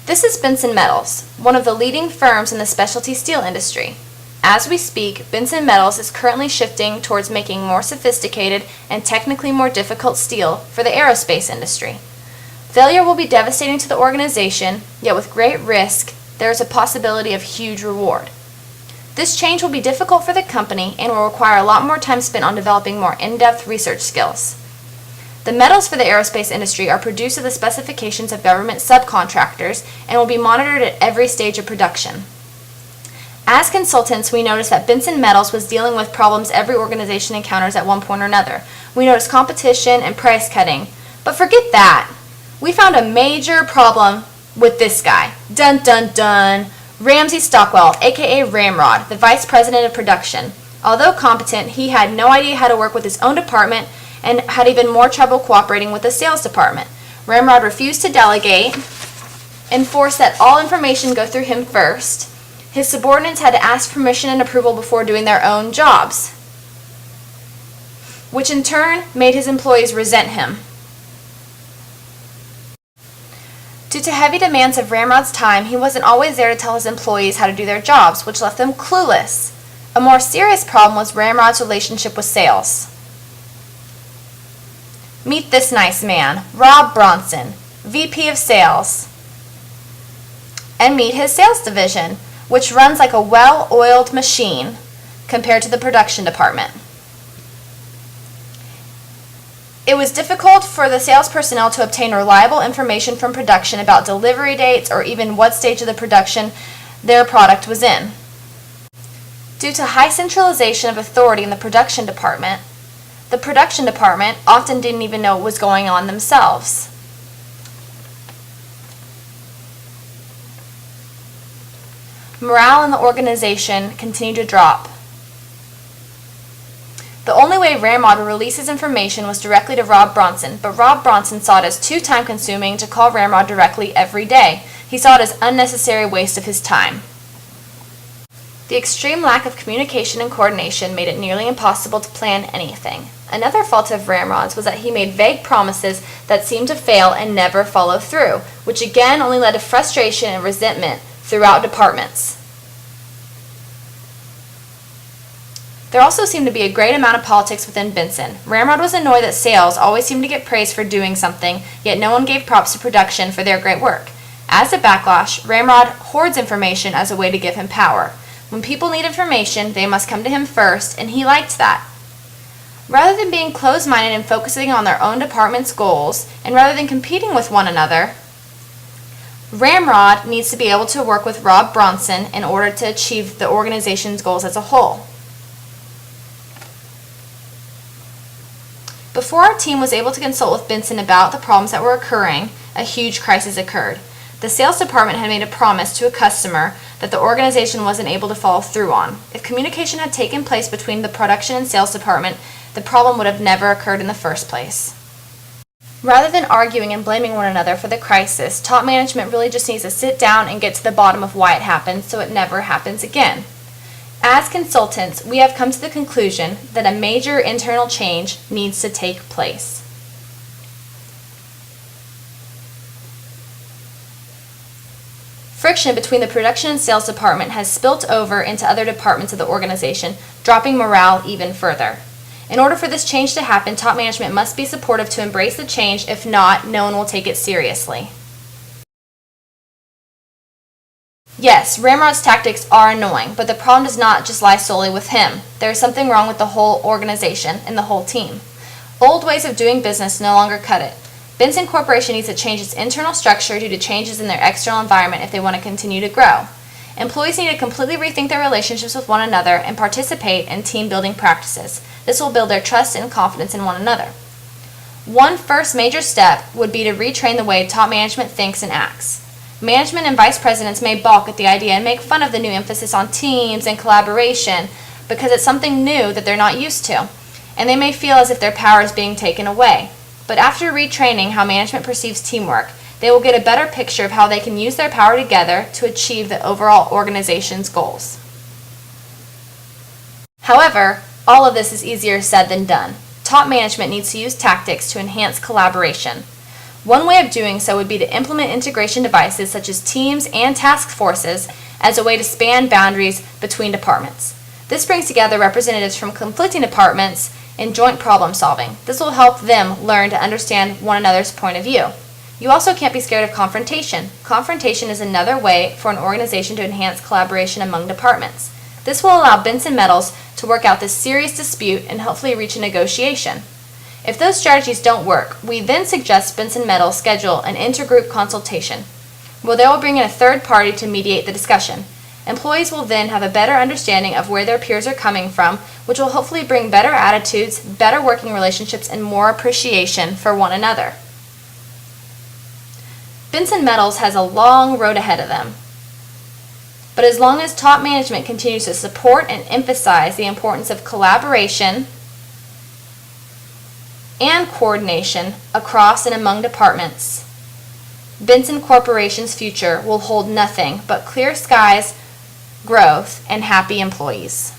This is Benson Metals, one of the leading firms in the specialty steel industry. As we speak, Benson Metals is currently shifting towards making more sophisticated and technically more difficult steel for the aerospace industry. Failure will be devastating to the organization, yet with great risk, there is a possibility of huge reward. This change will be difficult for the company and will require a lot more time spent on developing more in-depth research skills. The metals for the aerospace industry are produced at the specifications of government subcontractors and will be monitored at every stage of production. As consultants, we noticed that Benson Metals was dealing with problems every organization encounters at one point or another. We noticed competition and price cutting. But forget that. We found a major problem with this guy. Dun dun dun. Ramsey Stockwell, aka Ramrod, the vice president of production. Although competent, he had no idea how to work with his own department and had even more trouble cooperating with the sales department. Ramrod refused to delegate and forced that all information go through him first. His subordinates had to ask permission and approval before doing their own jobs, which in turn made his employees resent him. Due to heavy demands of Ramrod's time, he wasn't always there to tell his employees how to do their jobs, which left them clueless. A more serious problem was Ramrod's relationship with sales. Meet this nice man, Rob Bronson, VP of Sales. And meet his sales division, which runs like a well-oiled machine compared to the production department. It was difficult for the sales personnel to obtain reliable information from production about delivery dates or even what stage of the production their product was in. Due to high centralization of authority in the production department often didn't even know what was going on themselves. Morale in the organization continued to drop. The only way Ramrod would release his information was directly to Rob Bronson, but Rob Bronson saw it as too time-consuming to call Ramrod directly every day. He saw it as unnecessary waste of his time. The extreme lack of communication and coordination made it nearly impossible to plan anything. Another fault of Ramrod's was that he made vague promises that seemed to fail and never follow through, which again only led to frustration and resentment throughout departments. There also seemed to be a great amount of politics within Benson. Ramrod was annoyed that sales always seemed to get praised for doing something, yet no one gave props to production for their great work. As a backlash, Ramrod hoards information as a way to give him power. When people need information, they must come to him first, and he liked that. Rather than being closed-minded and focusing on their own department's goals, and rather than competing with one another, Ramrod needs to be able to work with Rob Bronson in order to achieve the organization's goals as a whole. Before our team was able to consult with Benson about the problems that were occurring, a huge crisis occurred. The sales department had made a promise to a customer that the organization wasn't able to follow through on. If communication had taken place between the production and sales department, the problem would have never occurred in the first place. Rather than arguing and blaming one another for the crisis, top management really just needs to sit down and get to the bottom of why it happened so it never happens again. As consultants, we have come to the conclusion that a major internal change needs to take place. Friction between the production and sales department has spilt over into other departments of the organization, dropping morale even further. In order for this change to happen, top management must be supportive to embrace the change. If not, no one will take it seriously. Yes, Ramrod's tactics are annoying, but the problem does not just lie solely with him. There is something wrong with the whole organization and the whole team. Old ways of doing business no longer cut it. Benson Corporation needs to change its internal structure due to changes in their external environment if they want to continue to grow. Employees need to completely rethink their relationships with one another and participate in team-building practices. This will build their trust and confidence in one another. One first major step would be to retrain the way top management thinks and acts. Management and vice presidents may balk at the idea and make fun of the new emphasis on teams and collaboration because it's something new that they're not used to, and they may feel as if their power is being taken away. But after retraining how management perceives teamwork, they will get a better picture of how they can use their power together to achieve the overall organization's goals. However, all of this is easier said than done. Top management needs to use tactics to enhance collaboration. One way of doing so would be to implement integration devices such as teams and task forces as a way to span boundaries between departments. This brings together representatives from conflicting departments in joint problem solving. This will help them learn to understand one another's point of view. You also can't be scared of confrontation. Confrontation is another way for an organization to enhance collaboration among departments. This will allow Benson Metals to work out this serious dispute and hopefully reach a negotiation. If those strategies don't work, we then suggest Benson Metals schedule an intergroup consultation, where they will bring in a third party to mediate the discussion. Employees will then have a better understanding of where their peers are coming from, which will hopefully bring better attitudes, better working relationships, and more appreciation for one another. Benson Metals has a long road ahead of them. But as long as top management continues to support and emphasize the importance of collaboration and coordination across and among departments, Benson Corporation's future will hold nothing but clear skies, growth, and happy employees.